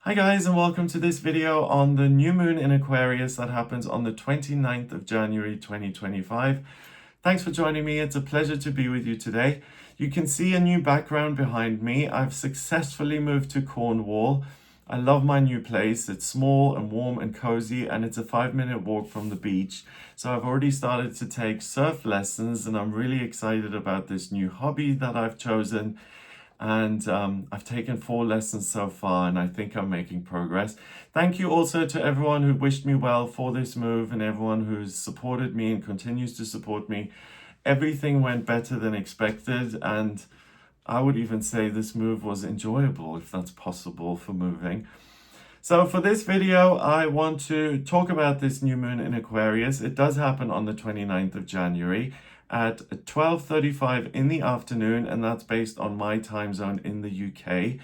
Hi guys, and welcome to this video on the new moon in Aquarius that happens on the 29th of January 2025. Thanks for joining me. It's a pleasure to be with you today. You can see a new background behind me. I've successfully moved to Cornwall. I love my new place. It's small and warm and cozy, and it's a 5-minute walk from the beach. So I've already started to take surf lessons, and I'm really excited about this new hobby that I've chosen. And I've taken 4 lessons so far, and I think I'm making progress. Thank you also to everyone who wished me well for this move and everyone who's supported me and continues to support me. Everything went better than expected, and I would even say this move was enjoyable, if that's possible for moving. So for this video, I want to talk about this new moon in Aquarius. It does happen on the 29th of January at 12:35 in the afternoon, and that's based on my time zone in the UK.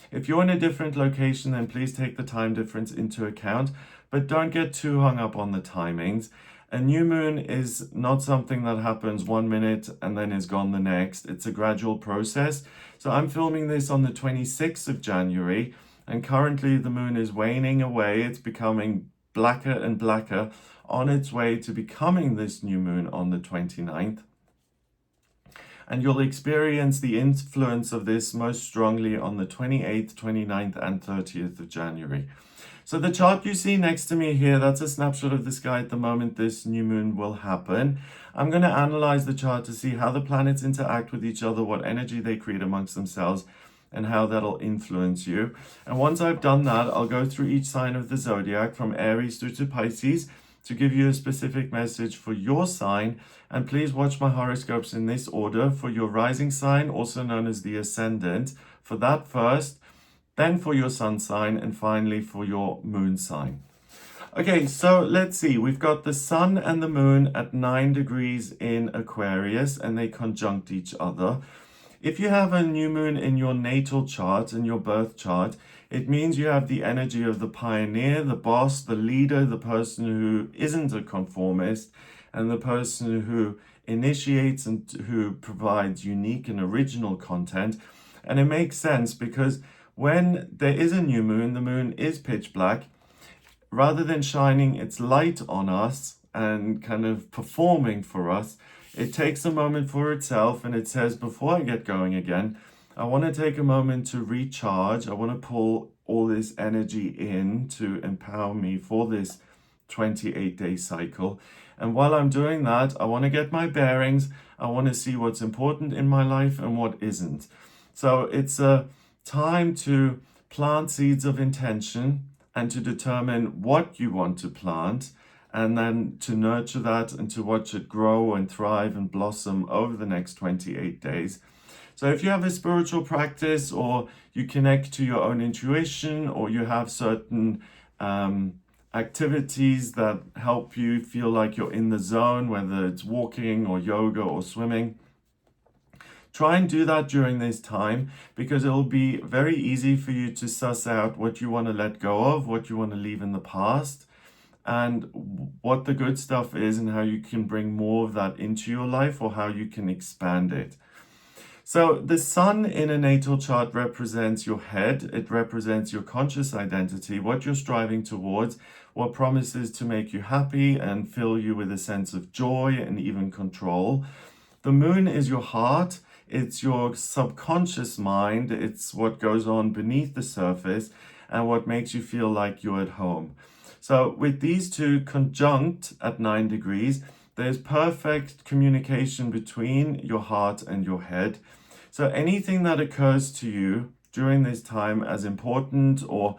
If you're in a different location, then please take the time difference into account, but don't get too hung up on the timings. A new moon is not something that happens 1 minute and then is gone the next. It's a gradual process. So I'm filming this on the 26th of January, and currently the moon is waning away. It's becoming blacker and blacker on its way to becoming this new moon on the 29th. And you'll experience the influence of this most strongly on the 28th, 29th, and 30th of January. So the chart you see next to me here, that's a snapshot of the sky at the moment this new moon will happen. I'm going to analyze the chart to see how the planets interact with each other, what energy they create amongst themselves, and how that'll influence you. And once I've done that, I'll go through each sign of the zodiac from Aries through to Pisces to give you a specific message for your sign. And please watch my horoscopes in this order: for your rising sign, also known as the ascendant, for that first, then for your sun sign, and finally for your moon sign. Okay, so let's see. We've got the sun and the moon at 9 degrees in Aquarius, and they conjunct each other. If you have a new moon in your natal chart, in your birth chart, it means you have the energy of the pioneer, the boss, the leader, the person who isn't a conformist, and the person who initiates and who provides unique and original content. And it makes sense because when there is a new moon, the moon is pitch black. Rather than shining its light on us and kind of performing for us, it takes a moment for itself, and it says, before I get going again, I want to take a moment to recharge. I want to pull all this energy in to empower me for this 28-day cycle. And while I'm doing that, I want to get my bearings. I want to see what's important in my life and what isn't. So it's a time to plant seeds of intention and to determine what you want to plant, and then to nurture that and to watch it grow and thrive and blossom over the next 28 days. So if you have a spiritual practice, or you connect to your own intuition, or you have certain activities that help you feel like you're in the zone, whether it's walking or yoga or swimming, try and do that during this time, because it'll be very easy for you to suss out what you want to let go of, what you want to leave in the past, and what the good stuff is, and how you can bring more of that into your life, or how you can expand it. So the sun in a natal chart represents your head. It represents your conscious identity, what you're striving towards, what promises to make you happy and fill you with a sense of joy and even control. The moon is your heart. It's your subconscious mind. It's what goes on beneath the surface and what makes you feel like you're at home. So with these two conjunct at 9 degrees, there's perfect communication between your heart and your head. So anything that occurs to you during this time as important, or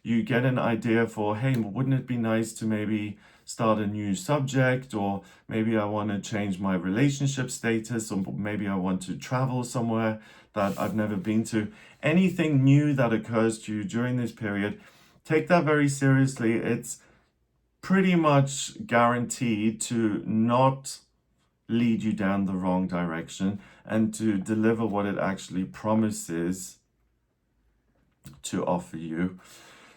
you get an idea for, hey, wouldn't it be nice to maybe start a new subject, or maybe I want to change my relationship status, or maybe I want to travel somewhere that I've never been to. Anything new that occurs to you during this period, take that very seriously. It's pretty much guaranteed to not lead you down the wrong direction, and to deliver what it actually promises to offer you.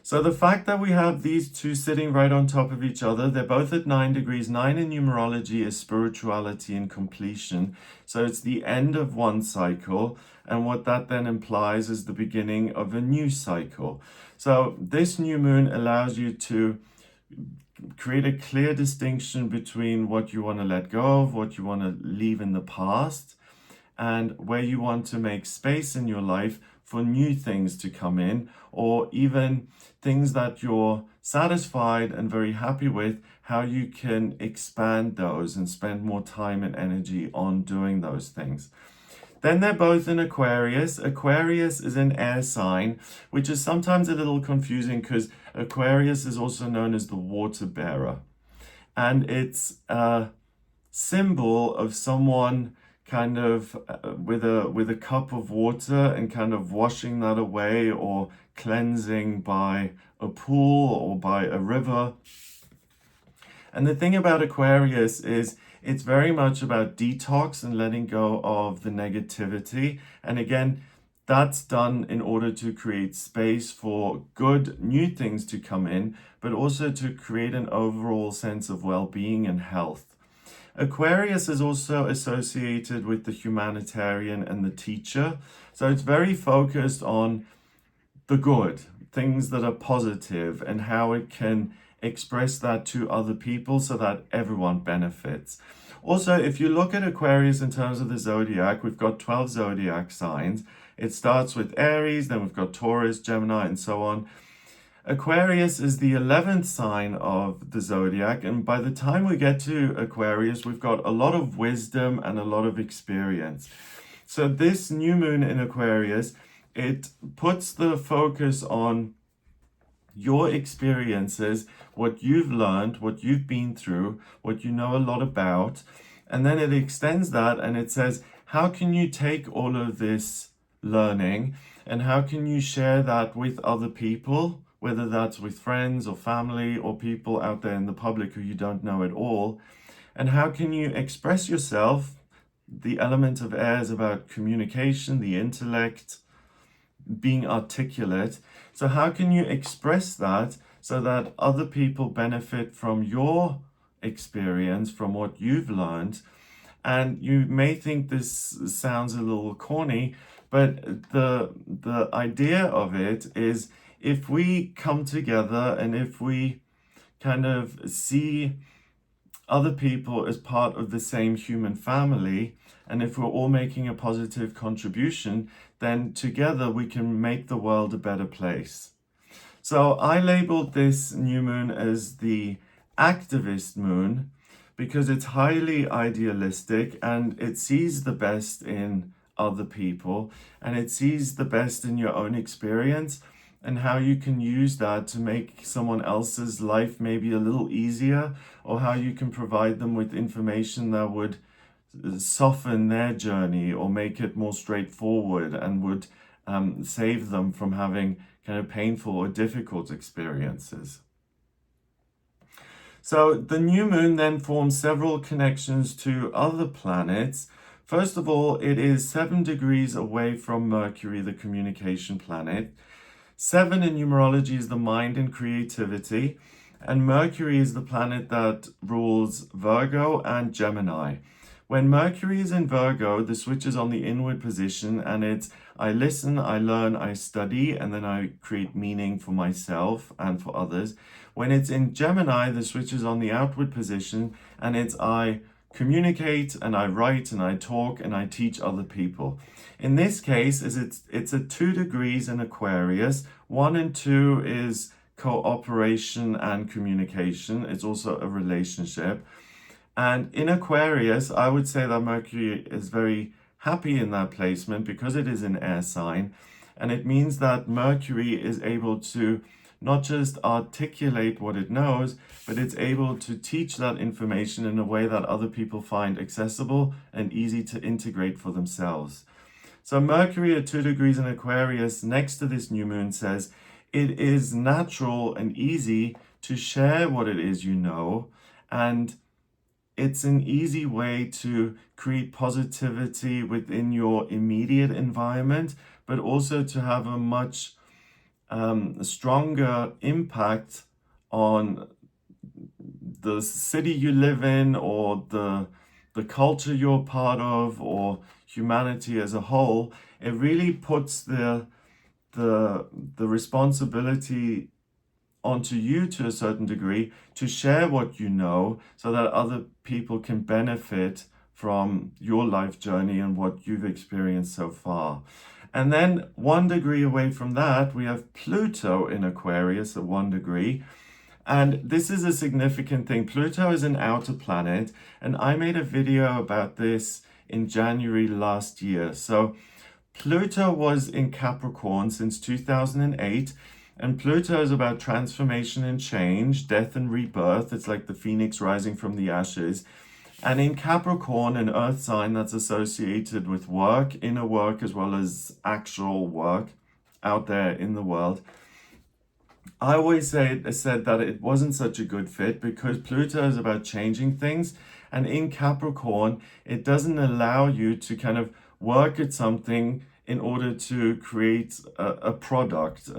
So the fact that we have these two sitting right on top of each other, they're both at 9 degrees. 9 in numerology is spirituality and completion. So it's the end of one cycle. And what that then implies is the beginning of a new cycle. So this new moon allows you to create a clear distinction between what you want to let go of, what you want to leave in the past, and where you want to make space in your life for new things to come in, or even things that you're satisfied and very happy with, how you can expand those and spend more time and energy on doing those things. Then they're both in Aquarius. Aquarius is an air sign, which is sometimes a little confusing because Aquarius is also known as the water bearer. And it's a symbol of someone kind of with a cup of water and kind of washing that away or cleansing by a pool or by a river. And the thing about Aquarius is it's very much about detox and letting go of the negativity. And again, that's done in order to create space for good new things to come in, but also to create an overall sense of well-being and health. Aquarius is also associated with the humanitarian and the teacher. So it's very focused on the good, things that are positive, and how it can express that to other people so that everyone benefits. Also, if you look at Aquarius in terms of the zodiac, we've got 12 zodiac signs. It starts with Aries, then we've got Taurus, Gemini, and so on. Aquarius is the 11th sign of the zodiac, and by the time we get to Aquarius, we've got a lot of wisdom and a lot of experience. So this new moon in Aquarius, it puts the focus on your experiences, what you've learned, what you've been through, what you know a lot about, and then it extends that and it says, how can you take all of this learning and how can you share that with other people, whether that's with friends or family or people out there in the public who you don't know at all, and how can you express yourself? The element of air is about communication, the intellect, being articulate. So how can you express that so that other people benefit from your experience, from what you've learned? And you may think this sounds a little corny, but the idea of it is if we come together and if we kind of see other people as part of the same human family, and if we're all making a positive contribution, then together we can make the world a better place. So I labeled this new moon as the activist moon because it's highly idealistic and it sees the best in other people and it sees the best in your own experience and how you can use that to make someone else's life maybe a little easier, or how you can provide them with information that would soften their journey or make it more straightforward and would save them from having kind of painful or difficult experiences. So the new moon then forms several connections to other planets. First of all, it is 7 degrees away from Mercury, the communication planet. 7 in numerology is the mind and creativity, and Mercury is the planet that rules Virgo and Gemini. When Mercury is in Virgo, the switch is on the inward position, and it's I listen, I learn, I study, and then I create meaning for myself and for others. When it's in Gemini, the switch is on the outward position, and it's I communicate and I write and I talk and I teach other people. In this case, it's at 2 degrees in Aquarius. 1 and 2 is cooperation and communication. It's also a relationship. And in Aquarius, I would say that Mercury is very happy in that placement because it is an air sign. And it means that Mercury is able to not just articulate what it knows, but it's able to teach that information in a way that other people find accessible and easy to integrate for themselves. So Mercury at 2 degrees in Aquarius next to this new moon says, it is natural and easy to share what it is you know, and it's an easy way to create positivity within your immediate environment, but also to have a much a stronger impact on the city you live in, or the culture you're part of, or humanity as a whole. It really puts the responsibility onto you to a certain degree to share what you know, so that other people can benefit from your life journey and what you've experienced so far. And then 1 degree away from that, we have Pluto in Aquarius at 1 degree. And this is a significant thing. Pluto is an outer planet, and I made a video about this in January last year. So Pluto was in Capricorn since 2008, and Pluto is about transformation and change, death and rebirth. It's like the phoenix rising from the ashes. And in Capricorn, an earth sign that's associated with work, inner work, as well as actual work out there in the world, I always said that it wasn't such a good fit because Pluto is about changing things. And in Capricorn, it doesn't allow you to kind of work at something in order to create a product,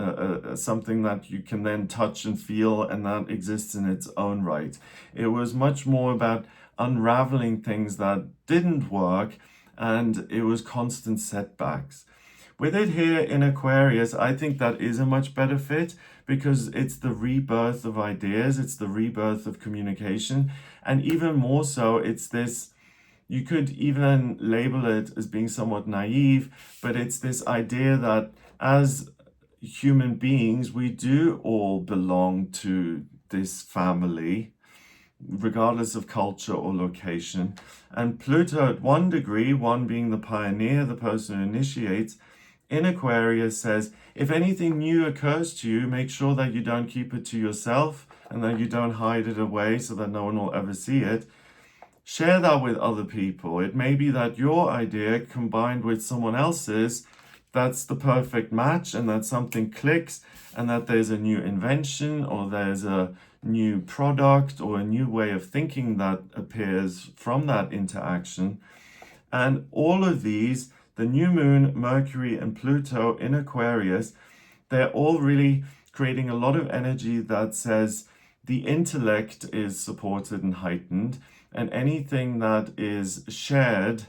something that you can then touch and feel and that exists in its own right. It was much more about unraveling things that didn't work, and it was constant setbacks. With it here in Aquarius, I think that is a much better fit because it's the rebirth of ideas, it's the rebirth of communication, and even more so, it's this, you could even label it as being somewhat naive, but it's this idea that as human beings, we do all belong to this family, regardless of culture or location. And Pluto at 1 degree, 1 being the pioneer, the person who initiates, in Aquarius says, if anything new occurs to you, make sure that you don't keep it to yourself and that you don't hide it away so that no one will ever see it. Share that with other people. It may be that your idea combined with someone else's, that's the perfect match, and that something clicks, and that there's a new invention, or there's a new product, or a new way of thinking that appears from that interaction. And all of these, the new moon, Mercury, and Pluto in Aquarius, they're all really creating a lot of energy that says the intellect is supported and heightened, and anything that is shared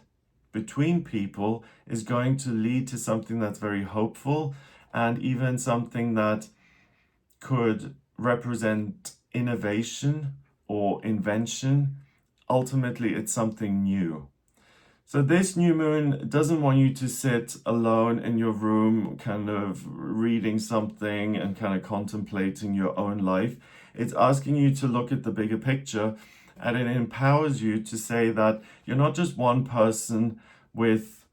between people is going to lead to something that's very hopeful, and even something that could represent innovation or invention. Ultimately, it's something new. So this new moon doesn't want you to sit alone in your room, kind of reading something and kind of contemplating your own life. It's asking you to look at the bigger picture, and it empowers you to say that you're not just one person with,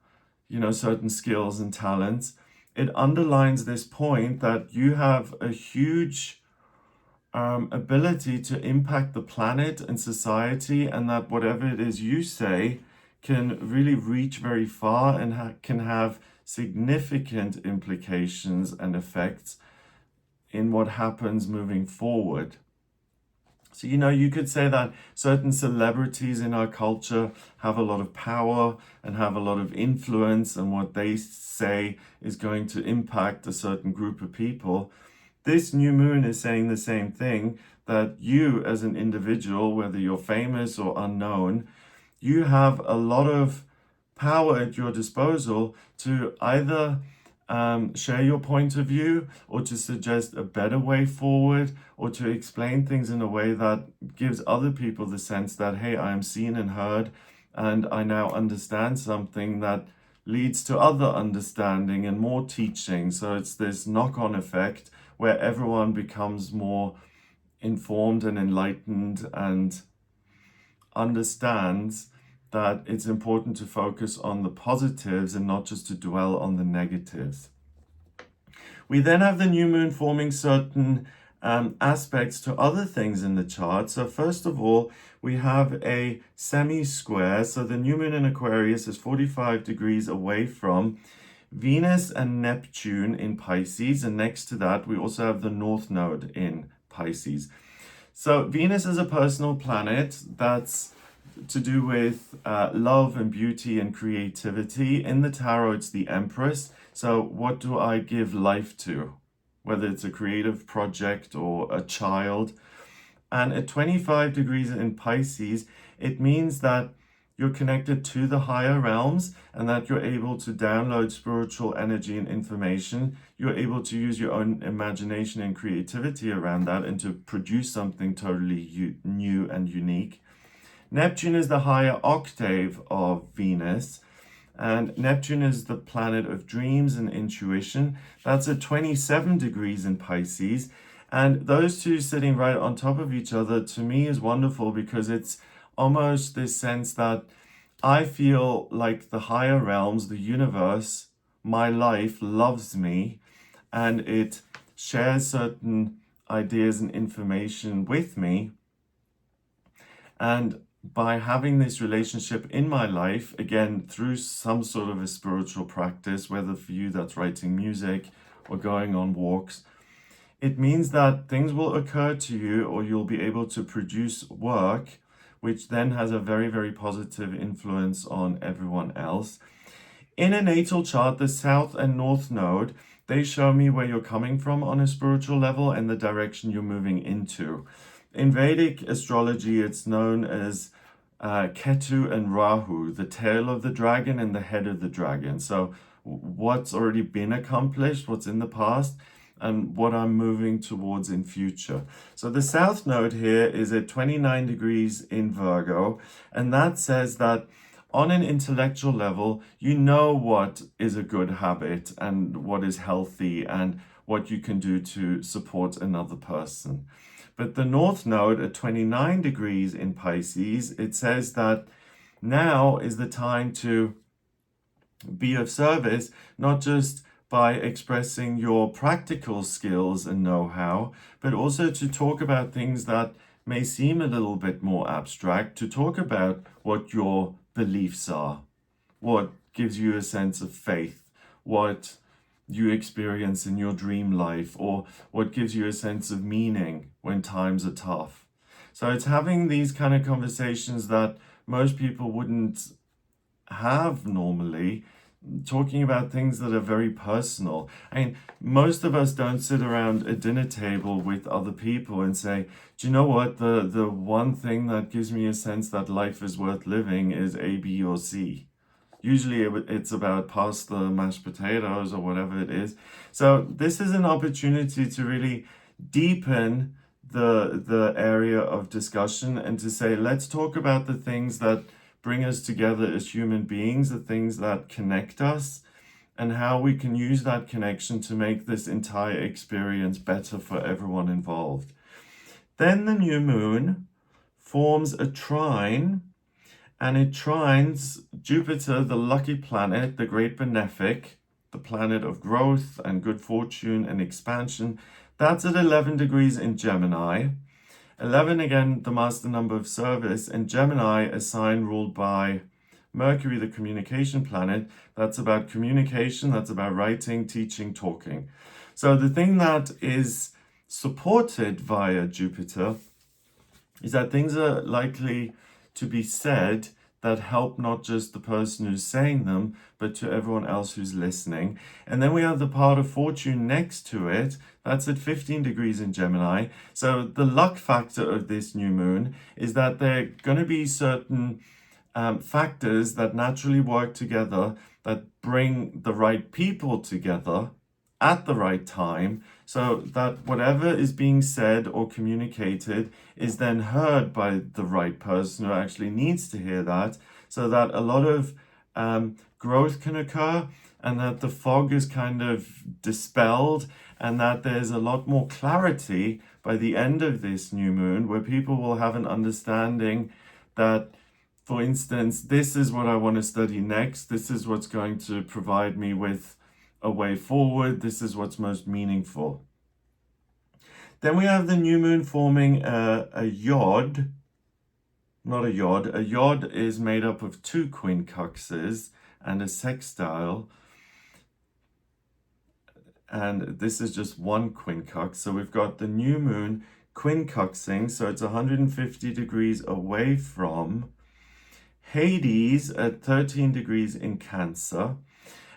certain skills and talents. It underlines this point that you have a huge ability to impact the planet and society, and that whatever it is you say can really reach very far and can have significant implications and effects in what happens moving forward. So, you could say that certain celebrities in our culture have a lot of power and have a lot of influence, and what they say is going to impact a certain group of people. This new moon is saying the same thing, that you as an individual, whether you're famous or unknown, you have a lot of power at your disposal to either share your point of view, or to suggest a better way forward, or to explain things in a way that gives other people the sense that, hey, I am seen and heard, and I now understand something that leads to other understanding and more teaching. So it's this knock-on effect where everyone becomes more informed and enlightened and understands that it's important to focus on the positives and not just to dwell on the negatives. We then have the new moon forming certain aspects to other things in the chart. So first of all, we have a semi-square. So the new moon in Aquarius is 45 degrees away from Venus and Neptune in Pisces. And next to that, we also have the North Node in Pisces. So Venus is a personal planet that's to do with love and beauty and creativity. In the tarot, it's the Empress. So what do I give life to? whether it's a creative project or a child. And at 25 degrees in Pisces, it means that you're connected to the higher realms and that you're able to download spiritual energy and information. You're able to use your own imagination and creativity around that and to produce something totally new and unique. Neptune is the higher octave of Venus, and Neptune is the planet of dreams and intuition. That's at 27 degrees in Pisces. And those two sitting right on top of each other, to me, is wonderful because it's almost this sense that I feel like the higher realms, the universe, my life loves me, and it shares certain ideas and information with me. And by having this relationship in my life, again, through some sort of a spiritual practice, whether for you that's writing music or going on walks, it means that things will occur to you, or you'll be able to produce work, which then has a very, very positive influence on everyone else. In a natal chart, the South and North node, they show me where you're coming from on a spiritual level and the direction you're moving into. In Vedic astrology, it's known as Ketu and Rahu, the tail of the dragon and the head of the dragon. So what's already been accomplished, what's in the past, and what I'm moving towards in future. So the South node here is at 29 degrees in Virgo, and that says that on an intellectual level, you know what is a good habit and what is healthy and what you can do to support another person. But the North node at 29 degrees in Pisces, it says that now is the time to be of service, not just by expressing your practical skills and know-how, but also to talk about things that may seem a little bit more abstract, to talk about what your beliefs are, what gives you a sense of faith, what you experience in your dream life, or what gives you a sense of meaning when times are tough. So it's having these kind of conversations that most people wouldn't have normally, talking about things that are very personal. I mean, most of us don't sit around a dinner table with other people and say, do you know what, the one thing that gives me a sense that life is worth living is A, B, or C. Usually it's about pasta, mashed potatoes, or whatever it is. So this is an opportunity to really deepen the area of discussion and to say, let's talk about the things that bring us together as human beings, the things that connect us, and how we can use that connection to make this entire experience better for everyone involved. Then the new moon forms a trine, and it trines Jupiter, the lucky planet, the great benefic, the planet of growth and good fortune and expansion. That's at 11 degrees in Gemini. 11, again, the master number of service, and Gemini, a sign ruled by Mercury, the communication planet. That's about communication, that's about writing, teaching, talking. So the thing that is supported via Jupiter is that things are likely to be said that help not just the person who's saying them, but to everyone else who's listening. And then we have the part of fortune next to it. That's at 15 degrees in Gemini. So the luck factor of this new moon is that there are going to be certain factors that naturally work together that bring the right people together at the right time, so that whatever is being said or communicated is then heard by the right person who actually needs to hear that, so that a lot of growth can occur and that the fog is kind of dispelled and that there's a lot more clarity by the end of this new moon, where people will have an understanding that, for instance, this is what I want to study next, this is what's going to provide me with a way forward, this is what's most meaningful. Then we have the new moon forming a yod, not a yod. A yod is made up of two quincunxes and a sextile, and this is just one quincunx. So we've got the new moon quincunxing, so it's 150 degrees away from Hades at 13 degrees in Cancer.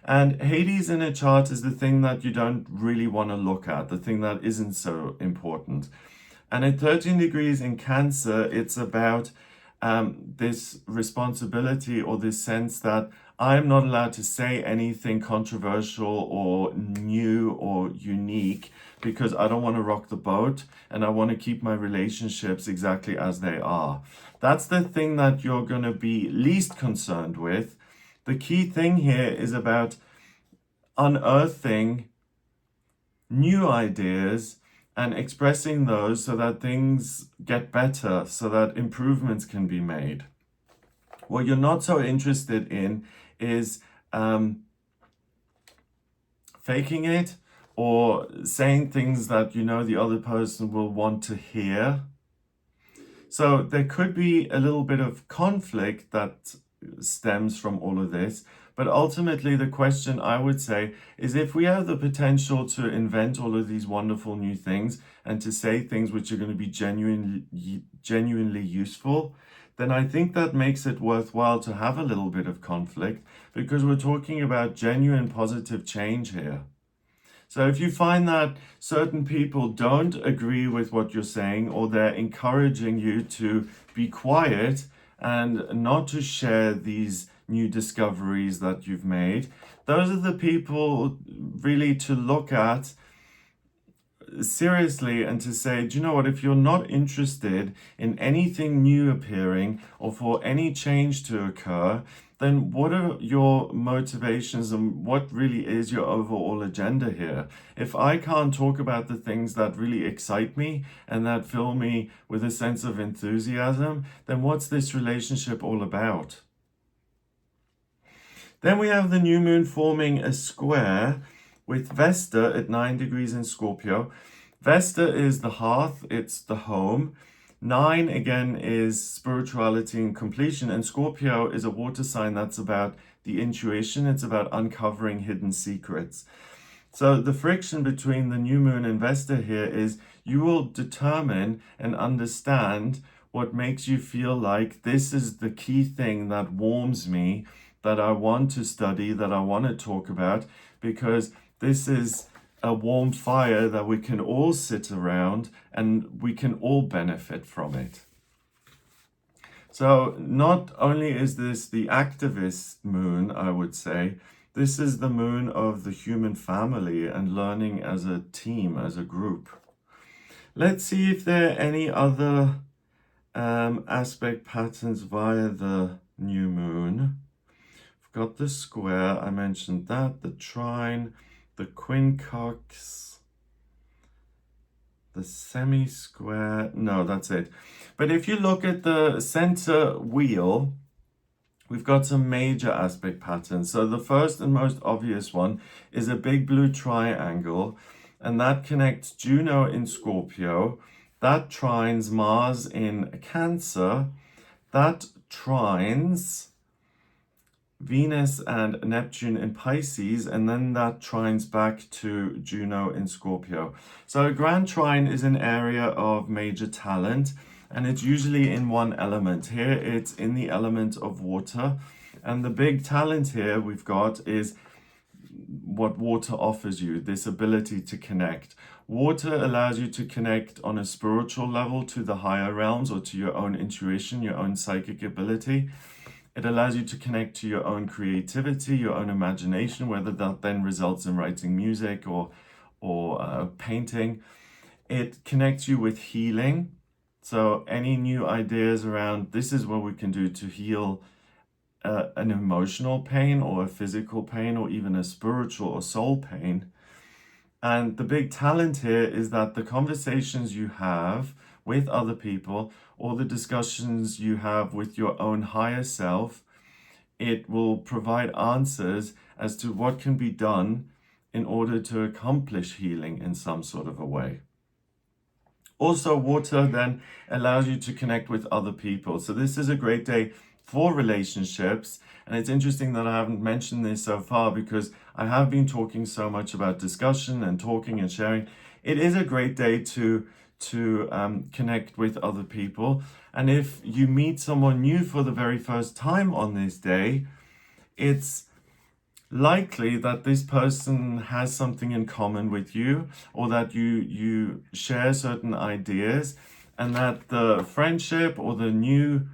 And Hades in a chart is the thing that you don't really want to look at, the thing that isn't so important. And at 13 degrees in Cancer, it's about this responsibility or this sense that I'm not allowed to say anything controversial or new or unique because I don't want to rock the boat and I want to keep my relationships exactly as they are. That's the thing that you're going to be least concerned with. The key thing here is about unearthing new ideas and expressing those so that things get better, so that improvements can be made. What you're not so interested in is faking it or saying things that you know the other person will want to hear. So there could be a little bit of conflict that stems from all of this. But ultimately, the question I would say is if we have the potential to invent all of these wonderful new things and to say things which are going to be genuinely useful, then I think that makes it worthwhile to have a little bit of conflict because we're talking about genuine positive change here. So if you find that certain people don't agree with what you're saying or they're encouraging you to be quiet and not to share these new discoveries that you've made, those are the people really to look at seriously and to say, do you know what, if you're not interested in anything new appearing or for any change to occur, then what are your motivations and what really is your overall agenda here? If I can't talk about the things that really excite me and that fill me with a sense of enthusiasm, then what's this relationship all about? Then we have the new moon forming a square with Vesta at 9 degrees in Scorpio. Vesta is the hearth, it's the home. 9 again is spirituality and completion, and Scorpio is a water sign that's about the intuition, it's about uncovering hidden secrets. So the friction between the new moon and Vesta here is you will determine and understand what makes you feel like this is the key thing that warms me, that I want to study, that I want to talk about, because this is a warm fire that we can all sit around and we can all benefit from it. So not only is this the activist moon, I would say, this is the moon of the human family and learning as a team, as a group. Let's see if there are any other aspect patterns via the new moon. We've got the square, I mentioned that, the trine, the quincunx, the semi-square, no, that's it. But if you look at the center wheel, we've got some major aspect patterns. So the first and most obvious one is a big blue triangle, and that connects Juno in Scorpio, that trines Mars in Cancer, that trines Venus and Neptune in Pisces, and then that trines back to Juno in Scorpio. So a grand trine is an area of major talent, and it's usually in one element. Here it's in the element of water, and the big talent here we've got is what water offers you, this ability to connect. Water allows you to connect on a spiritual level to the higher realms or to your own intuition, your own psychic ability. It allows you to connect to your own creativity, your own imagination, whether that then results in writing music or painting. It connects you with healing. So any new ideas around this is what we can do to heal an emotional pain or a physical pain or even a spiritual or soul pain. And the big talent here is that the conversations you have with other people or the discussions you have with your own higher self, it will provide answers as to what can be done in order to accomplish healing in some sort of a way. Also, water then allows you to connect with other people. So this is a great day for relationships. And it's interesting that I haven't mentioned this so far because I have been talking so much about discussion and talking and sharing. It is a great day to connect with other people. And if you meet someone new for the very first time on this day, it's likely that this person has something in common with you, or that you share certain ideas, and that the friendship or the new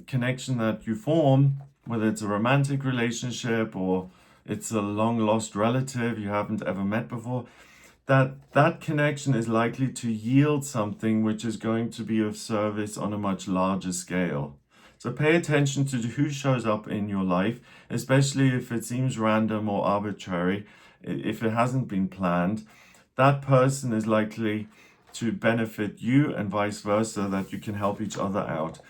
connection that you form, whether it's a romantic relationship or it's a long lost relative you haven't ever met before, that connection is likely to yield something which is going to be of service on a much larger scale. So pay attention to who shows up in your life, especially if it seems random or arbitrary, if it hasn't been planned. That person is likely to benefit you and vice versa, that you can help each other out.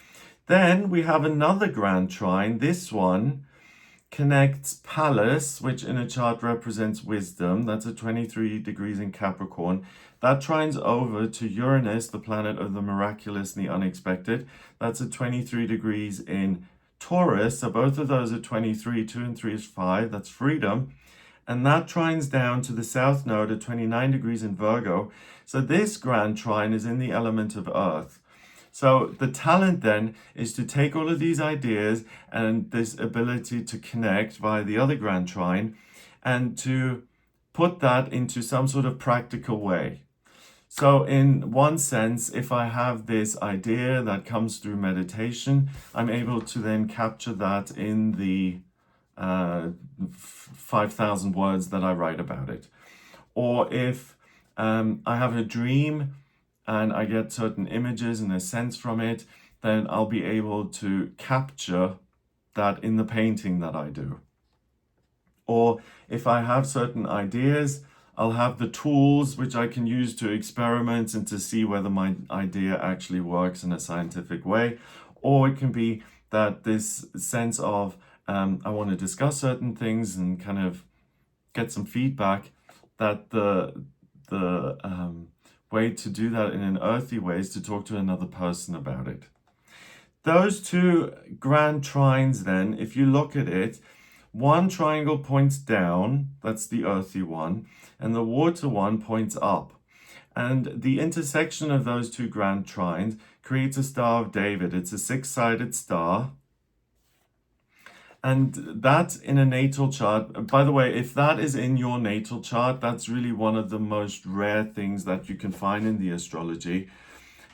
Then we have another grand trine. This one connects Pallas, which in a chart represents wisdom. That's at 23 degrees in Capricorn. That trines over to Uranus, the planet of the miraculous and the unexpected. That's at 23 degrees in Taurus. So both of those are 23. 2 and 3 is 5. That's freedom. And that trines down to the south node at 29 degrees in Virgo. So this grand trine is in the element of earth. So the talent then is to take all of these ideas and this ability to connect via the other grand trine and to put that into some sort of practical way. So in one sense, if I have this idea that comes through meditation, I'm able to then capture that in the 5,000 words that I write about it. Or if I have a dream and I get certain images and a sense from it, then I'll be able to capture that in the painting that I do. Or if I have certain ideas, I'll have the tools which I can use to experiment and to see whether my idea actually works in a scientific way. Or it can be that this sense of I want to discuss certain things and kind of get some feedback, that the way to do that in an earthy way is to talk to another person about it. Those two grand trines then, if you look at it, one triangle points down, that's the earthy one, and the water one points up. And the intersection of those two grand trines creates a Star of David. It's a six-sided star. And that in a natal chart, by the way, if that is in your natal chart, that's really one of the most rare things that you can find in the astrology.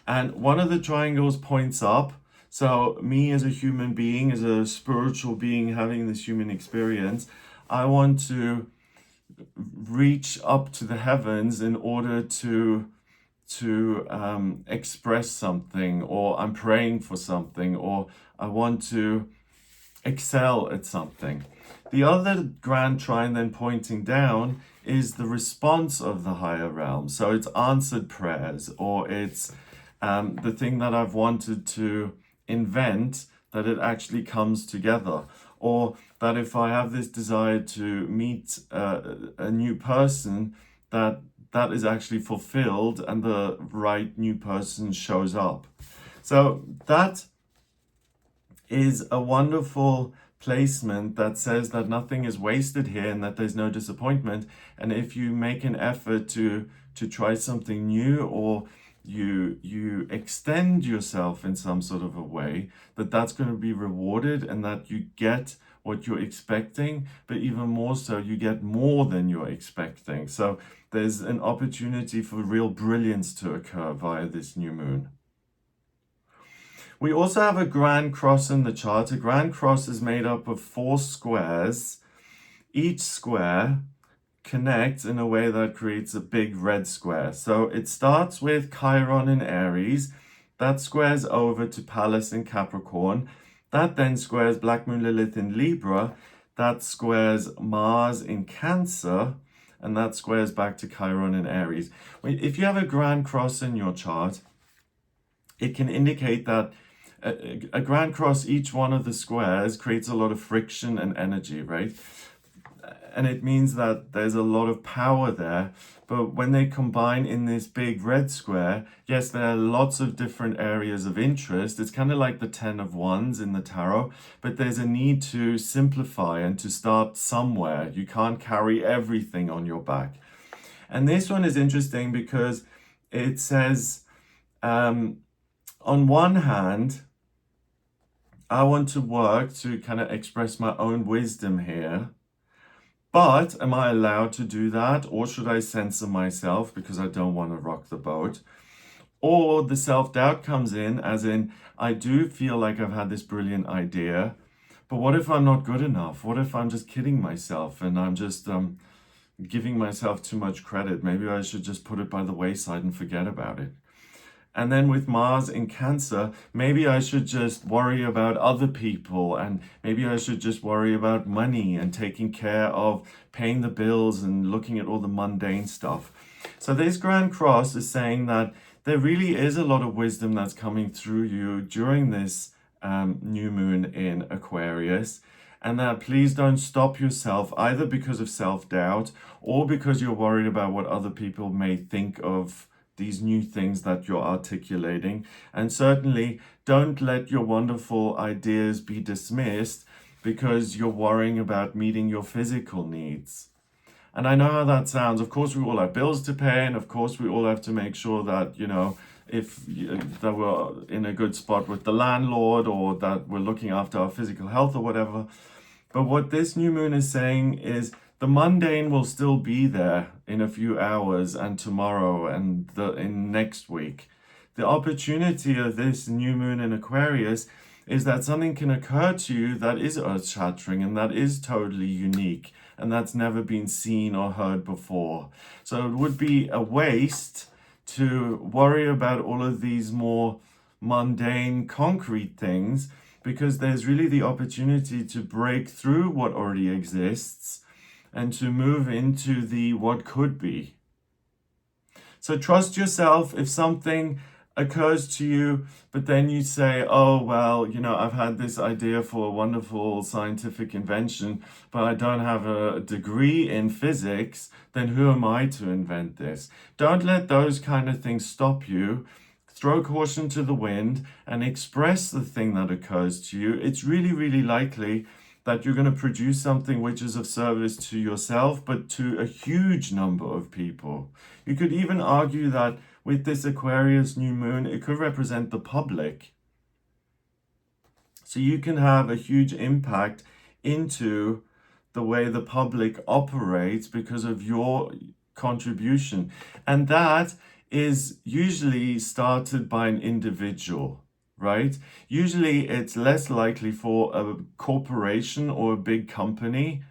And one of the triangles points up. So me as a human being, as a spiritual being having this human experience, I want to reach up to the heavens in order to express something, or I'm praying for something, or I want to excel at something. The other grand trine then pointing down is the response of the higher realm. So it's answered prayers, or it's the thing that I've wanted to invent, that it actually comes together. Or that if I have this desire to meet a new person, that is actually fulfilled and the right new person shows up. So that is a wonderful placement that says that nothing is wasted here and that there's no disappointment. And if you make an effort to try something new, or you extend yourself in some sort of a way, that's going to be rewarded, and that you get what you're expecting, but even more so, you get more than you're expecting. So there's an opportunity for real brilliance to occur via this new moon. We also have a grand cross in the chart. A grand cross is made up of 4 squares. Each square connects in a way that creates a big red square. So it starts with Chiron in Aries. That squares over to Pallas in Capricorn. That then squares Black Moon Lilith in Libra. That squares Mars in Cancer. And that squares back to Chiron in Aries. If you have a grand cross in your chart, it can indicate that a grand cross, each one of the squares creates a lot of friction and energy, right? And it means that there's a lot of power there. But when they combine in this big red square, yes, there are lots of different areas of interest. It's kind of like the 10 of Wands in the tarot, but there's a need to simplify and to start somewhere. You can't carry everything on your back. And this one is interesting because it says, on one hand, I want to work to kind of express my own wisdom here. But am I allowed to do that? Or should I censor myself because I don't want to rock the boat? Or the self-doubt comes in, as in, I do feel like I've had this brilliant idea, but what if I'm not good enough? What if I'm just kidding myself and I'm just giving myself too much credit? Maybe I should just put it by the wayside and forget about it. And then with Mars in Cancer, maybe I should just worry about other people, and maybe I should just worry about money and taking care of paying the bills and looking at all the mundane stuff. So this Grand Cross is saying that there really is a lot of wisdom that's coming through you during this new moon in Aquarius, and that please don't stop yourself either because of self-doubt or because you're worried about what other people may think of these new things that you're articulating. And certainly don't let your wonderful ideas be dismissed because you're worrying about meeting your physical needs. And I know how that sounds. Of course, we all have bills to pay, and of course, we all have to make sure that, that we're in a good spot with the landlord, or that we're looking after our physical health or whatever. But what this new moon is saying is the mundane will still be there in a few hours and tomorrow and in next week. The opportunity of this new moon in Aquarius is that something can occur to you that is earth-shattering and that is totally unique and that's never been seen or heard before. So it would be a waste to worry about all of these more mundane, concrete things, because there's really the opportunity to break through what already exists and to move into the what could be. So trust yourself. If something occurs to you, but then you say, oh, well, I've had this idea for a wonderful scientific invention, but I don't have a degree in physics, then who am I to invent this? Don't let those kind of things stop you. Throw caution to the wind and express the thing that occurs to you. It's really, really likely that you're going to produce something which is of service to yourself, but to a huge number of people. You could even argue that with this Aquarius new moon, it could represent the public. So you can have a huge impact into the way the public operates because of your contribution. And that is usually started by an individual, right? Usually it's less likely for a corporation or a big company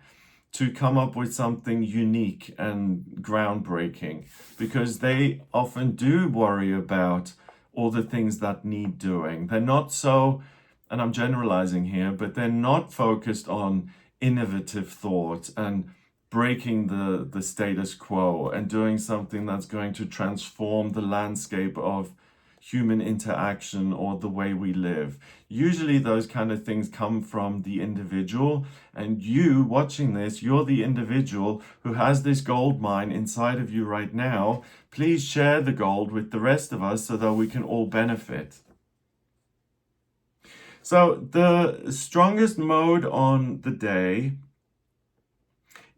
to come up with something unique and groundbreaking, because they often do worry about all the things that need doing. They're not so, and I'm generalizing here, but they're not focused on innovative thought and breaking the status quo and doing something that's going to transform the landscape of human interaction or the way we live. Usually those kind of things come from the individual, and you watching this, you're the individual who has this gold mine inside of you right now. Please share the gold with the rest of us so that we can all benefit. So the strongest mode on the day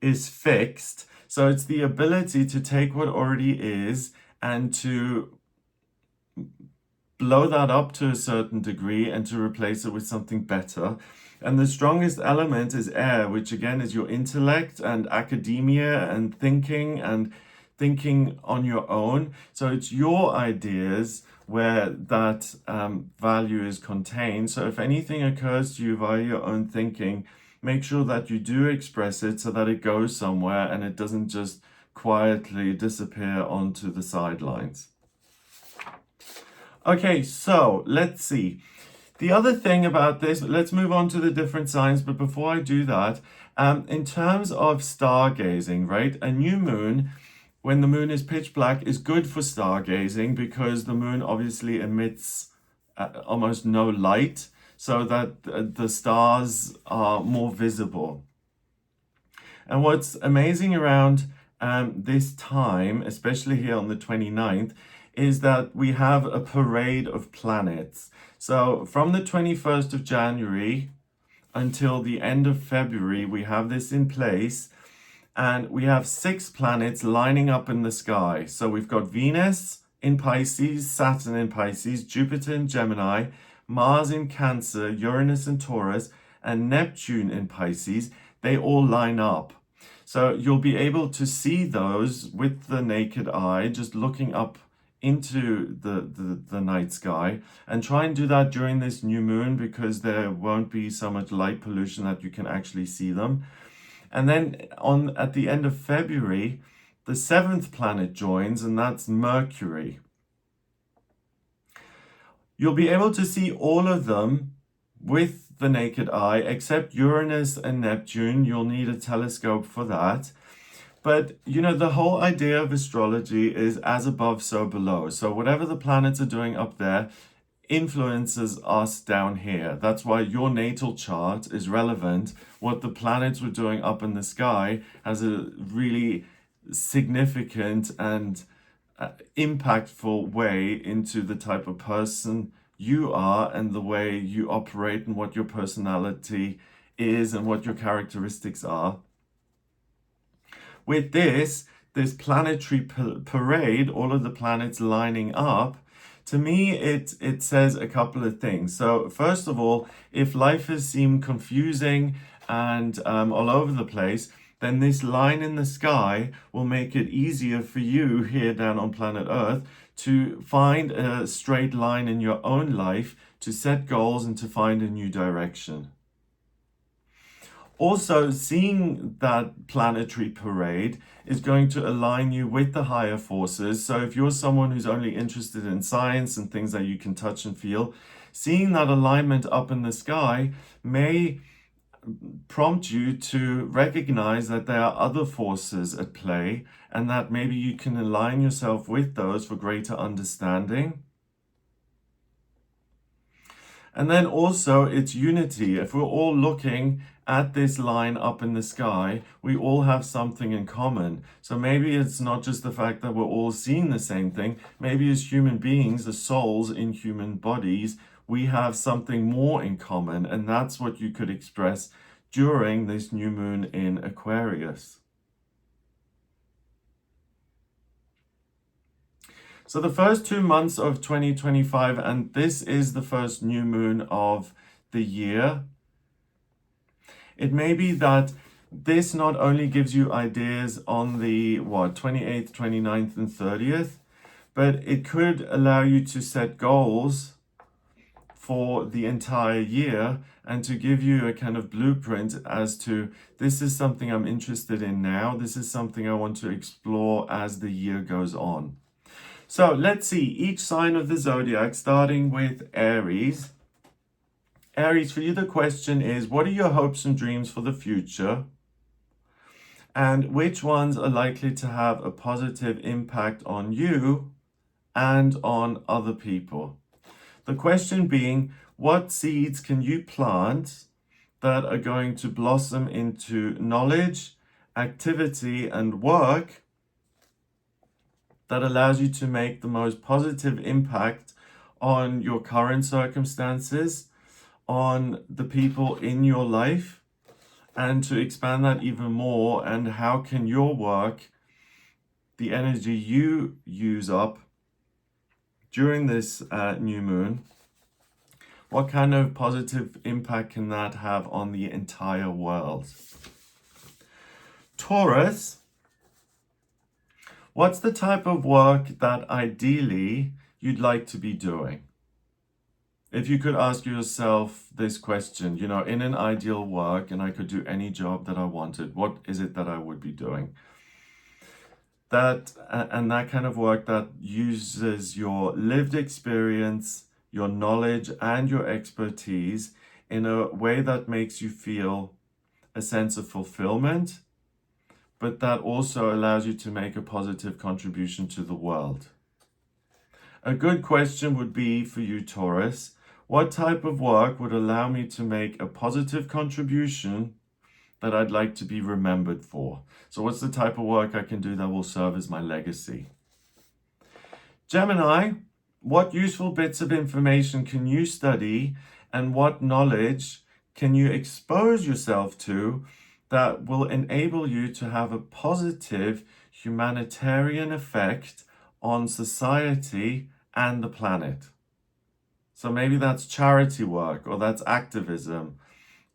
is fixed. So it's the ability to take what already is and to blow that up to a certain degree and to replace it with something better. And the strongest element is air, which again is your intellect and academia and thinking on your own. So it's your ideas where that value is contained. So if anything occurs to you via your own thinking, make sure that you do express it so that it goes somewhere and it doesn't just quietly disappear onto the sidelines. Okay, so let's see. The other thing about this, let's move on to the different signs, but before I do that, in terms of stargazing, right? A new moon, when the moon is pitch black, is good for stargazing because the moon obviously emits almost no light, so that the stars are more visible. And what's amazing around this time, especially here on the 29th, is that we have a parade of planets. So from the 21st of January until the end of February, we have this in place, and we have 6 planets lining up in the sky. So we've got Venus in Pisces, Saturn in Pisces, Jupiter in Gemini, Mars in Cancer, Uranus in Taurus, and Neptune in Pisces, they all line up. So you'll be able to see those with the naked eye, just looking up into the night sky, and try and do that during this new moon because there won't be so much light pollution that you can actually see them. And then at the end of February, the 7th planet joins, and that's Mercury. You'll be able to see all of them with the naked eye, except Uranus and Neptune. You'll need a telescope for that. But, you know, the whole idea of astrology is as above, so below. So whatever the planets are doing up there influences us down here. That's why your natal chart is relevant. What the planets were doing up in the sky has a really significant and impactful way into the type of person you are and the way you operate and what your personality is and what your characteristics are. With this planetary parade, all of the planets lining up, to me, it says a couple of things. So first of all, if life has seemed confusing and all over the place, then this line in the sky will make it easier for you here down on planet Earth to find a straight line in your own life, to set goals and to find a new direction. Also, seeing that planetary parade is going to align you with the higher forces. So if you're someone who's only interested in science and things that you can touch and feel, seeing that alignment up in the sky may prompt you to recognize that there are other forces at play and that maybe you can align yourself with those for greater understanding. And then also it's unity. If we're all looking at this line up in the sky, we all have something in common. So maybe it's not just the fact that we're all seeing the same thing. Maybe as human beings, the souls in human bodies, we have something more in common. And that's what you could express during this new moon in Aquarius. So the first 2 months of 2025, and this is the first new moon of the year, it may be that this not only gives you ideas on the 28th, 29th, and 30th, but it could allow you to set goals for the entire year and to give you a kind of blueprint as to, this is something I'm interested in now, this is something I want to explore as the year goes on. So let's see each sign of the zodiac, starting with Aries. Aries, for you the question is, what are your hopes and dreams for the future? And which ones are likely to have a positive impact on you and on other people? The question being, what seeds can you plant that are going to blossom into knowledge, activity, and work that allows you to make the most positive impact on your current circumstances, on the people in your life, and to expand that even more? And how can your work, the energy you use up during this new moon, what kind of positive impact can that have on the entire world? Taurus, what's the type of work that ideally you'd like to be doing? If you could ask yourself this question, you know, in an ideal work and I could do any job that I wanted, what is it that I would be doing? That kind of work that uses your lived experience, your knowledge, and your expertise in a way that makes you feel a sense of fulfillment, but that also allows you to make a positive contribution to the world. A good question would be for you, Taurus, what type of work would allow me to make a positive contribution that I'd like to be remembered for? So what's the type of work I can do that will serve as my legacy? Gemini, what useful bits of information can you study and what knowledge can you expose yourself to that will enable you to have a positive humanitarian effect on society and the planet? So maybe that's charity work, or that's activism,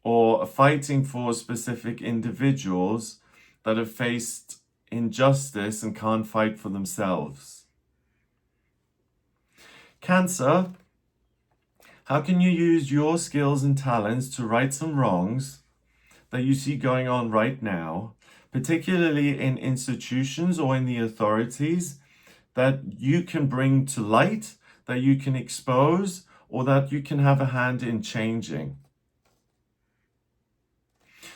or fighting for specific individuals that have faced injustice and can't fight for themselves. Cancer, how can you use your skills and talents to right some wrongs that you see going on right now, particularly in institutions or in the authorities, that you can bring to light, that you can expose, or that you can have a hand in changing?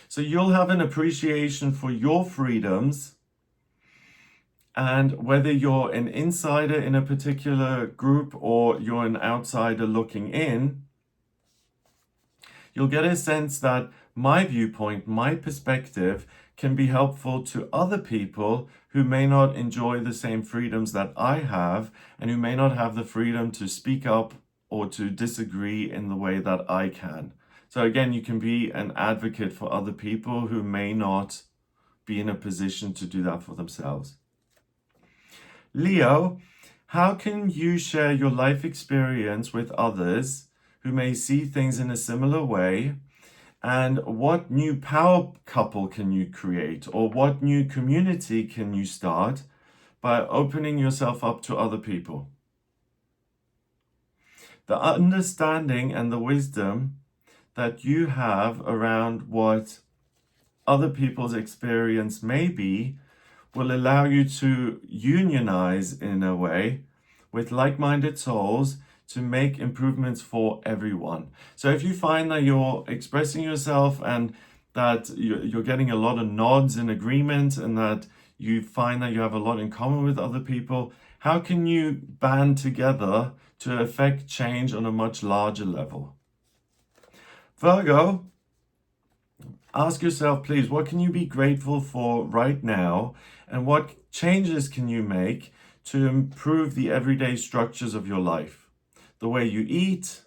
So you'll have an appreciation for your freedoms, and whether you're an insider in a particular group or you're an outsider looking in, you'll get a sense that my viewpoint, my perspective can be helpful to other people who may not enjoy the same freedoms that I have, and who may not have the freedom to speak up or to disagree in the way that I can. So again, you can be an advocate for other people who may not be in a position to do that for themselves. Leo, how can you share your life experience with others who may see things in a similar way? And what new power couple can you create, or what new community can you start by opening yourself up to other people? The understanding and the wisdom that you have around what other people's experience may be will allow you to unionize in a way with like-minded souls to make improvements for everyone. So if you find that you're expressing yourself and that you're getting a lot of nods in agreement, and that you find that you have a lot in common with other people, how can you band together to affect change on a much larger level? Virgo, ask yourself, please, what can you be grateful for right now? And what changes can you make to improve the everyday structures of your life? The way you eat,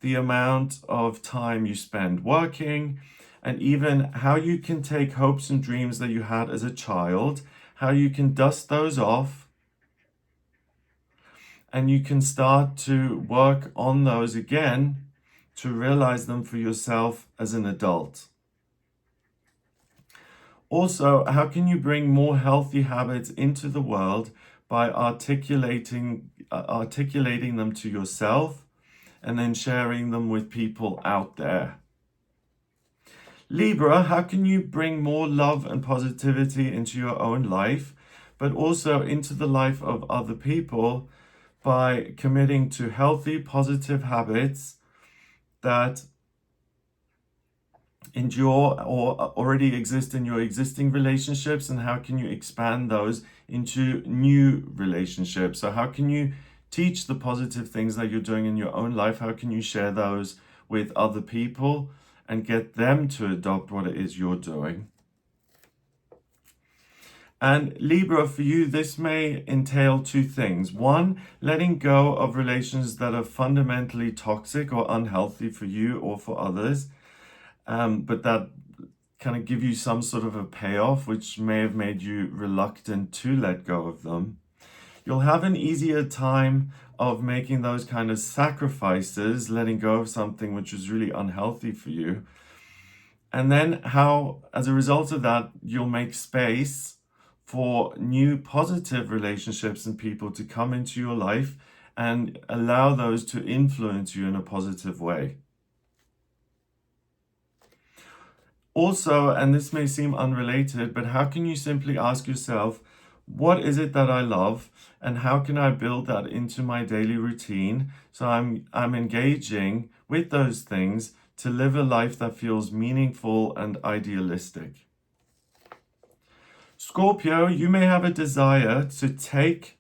the amount of time you spend working, and even how you can take hopes and dreams that you had as a child, how you can dust those off, and you can start to work on those again to realize them for yourself as an adult. Also, how can you bring more healthy habits into the world by articulating them to yourself and then sharing them with people out there? Libra, how can you bring more love and positivity into your own life, but also into the life of other people by committing to healthy, positive habits that endure or already exist in your existing relationships, and how can you expand those into new relationships? So how can you teach the positive things that you're doing in your own life? How can you share those with other people and get them to adopt what it is you're doing? And Libra, for you, this may entail two things. One, letting go of relations that are fundamentally toxic or unhealthy for you or for others, but that kind of give you some sort of a payoff, which may have made you reluctant to let go of them. You'll have an easier time of making those kind of sacrifices, letting go of something which was really unhealthy for you. And then how, as a result of that, you'll make space for new positive relationships and people to come into your life and allow those to influence you in a positive way. Also, and this may seem unrelated, but how can you simply ask yourself, what is it that I love, and how can I build that into my daily routine so I'm engaging with those things to live a life that feels meaningful and idealistic? Scorpio, you may have a desire to take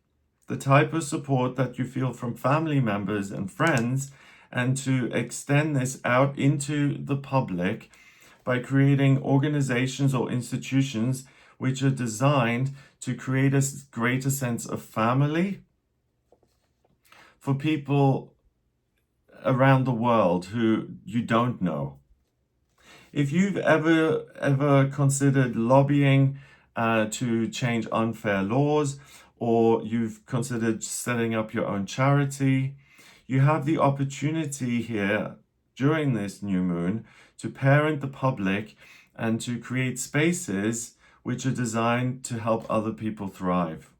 the type of support that you feel from family members and friends and to extend this out into the public by creating organizations or institutions which are designed to create a greater sense of family for people around the world who you don't know. If you've ever considered lobbying to change unfair laws, or you've considered setting up your own charity, you have the opportunity here during this new moon to parent the public and to create spaces which are designed to help other people thrive.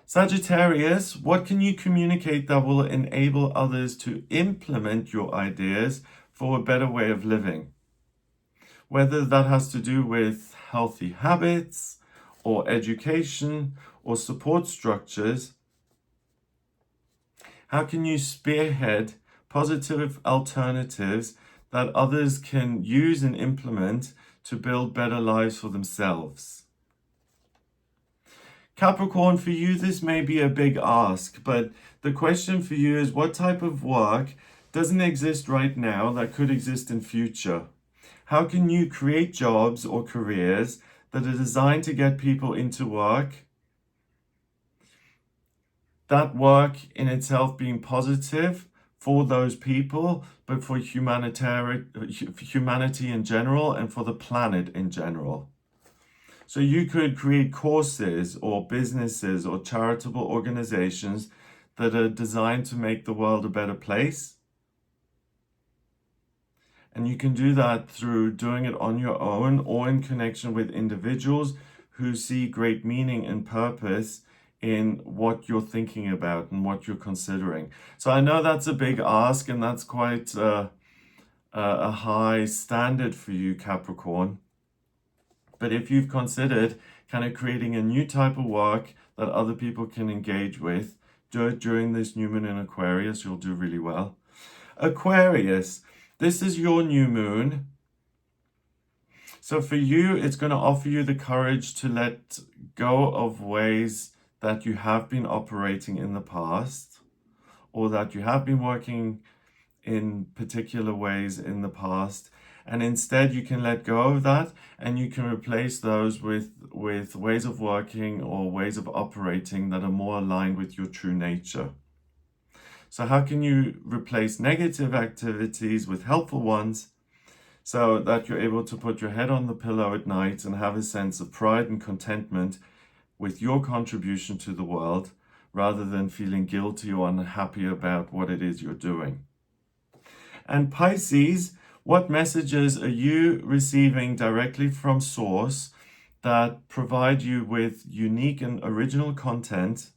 Sagittarius, what can you communicate that will enable others to implement your ideas for a better way of living? Whether that has to do with healthy habits or education or support structures, how can you spearhead positive alternatives that others can use and implement to build better lives for themselves? Capricorn, for you, this may be a big ask, but the question for you is, what type of work doesn't exist right now that could exist in future? How can you create jobs or careers that are designed to get people into work? That work in itself being positive for those people, but for humanity in general and for the planet in general. So you could create courses or businesses or charitable organizations that are designed to make the world a better place. And you can do that through doing it on your own or in connection with individuals who see great meaning and purpose in what you're thinking about and what you're considering. So I know that's a big ask, and that's quite a high standard for you, Capricorn. But if you've considered kind of creating a new type of work that other people can engage with, do it during this new moon in Aquarius, you'll do really well. Aquarius, this is your new moon. So for you, it's going to offer you the courage to let go of ways that you have been operating in the past, or that you have been working in particular ways in the past. And instead you can let go of that, and you can replace those with ways of working or ways of operating that are more aligned with your true nature. So how can you replace negative activities with helpful ones so that you're able to put your head on the pillow at night and have a sense of pride and contentment with your contribution to the world, rather than feeling guilty or unhappy about what it is you're doing? And Pisces, what messages are you receiving directly from Source that provide you with unique and original content?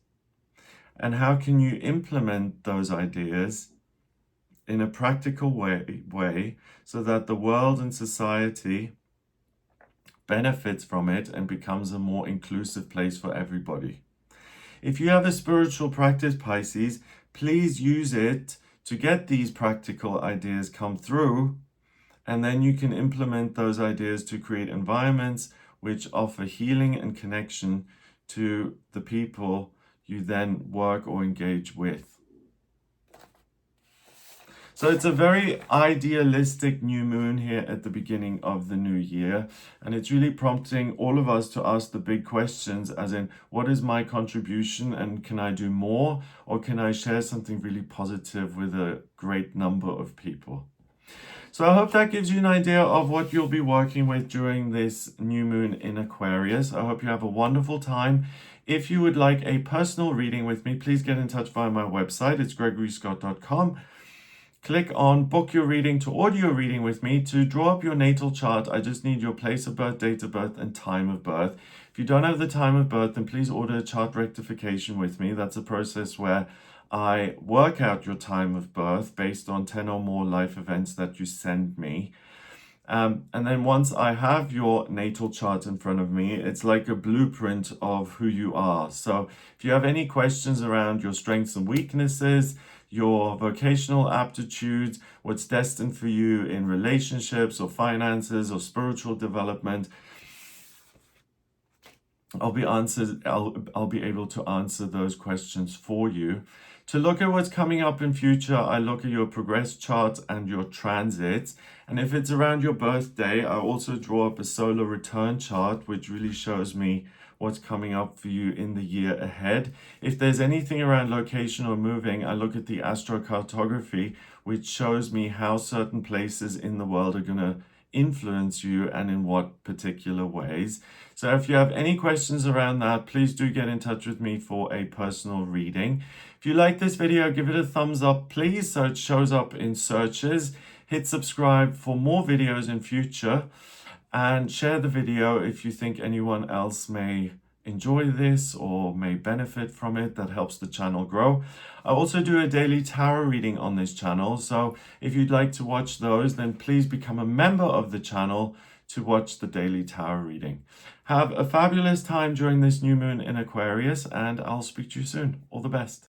And how can you implement those ideas in a practical way so that the world and society benefits from it and becomes a more inclusive place for everybody? If you have a spiritual practice, Pisces, please use it to get these practical ideas come through, and then you can implement those ideas to create environments which offer healing and connection to the people you then work or engage with. So it's a very idealistic new moon here at the beginning of the new year, and it's really prompting all of us to ask the big questions, as in, what is my contribution, and can I do more, or can I share something really positive with a great number of people? So I hope that gives you an idea of what you'll be working with during this new moon in Aquarius. I hope you have a wonderful time. If you would like a personal reading with me, please get in touch via my website. It's gregoryscott.com. Click on book your reading to order your reading with me. To draw up your natal chart, I just need your place of birth, date of birth, and time of birth. If you don't have the time of birth, then please order a chart rectification with me. That's a process where I work out your time of birth based on 10 or more life events that you send me. And then once I have your natal chart in front of me, it's like a blueprint of who you are. So if you have any questions around your strengths and weaknesses, your vocational aptitudes, what's destined for you in relationships or finances or spiritual development, I'll be able to answer those questions for you. To look at what's coming up in future, I look at your progress chart and your transits. And if it's around your birthday, I also draw up a solar return chart, which really shows me what's coming up for you in the year ahead. If there's anything around location or moving, I look at the astrocartography, which shows me how certain places in the world are going to influence you and in what particular ways. So if you have any questions around that, please do get in touch with me for a personal reading. If you like this video, give it a thumbs up, please, so it shows up in searches. Hit subscribe for more videos in future, and share the video if you think anyone else may enjoy this or may benefit from it. That helps the channel grow. I also do a daily tarot reading on this channel, so if you'd like to watch those, then please become a member of the channel to watch the daily tarot reading. Have a fabulous time during this new moon in Aquarius, and I'll speak to you soon. All the best.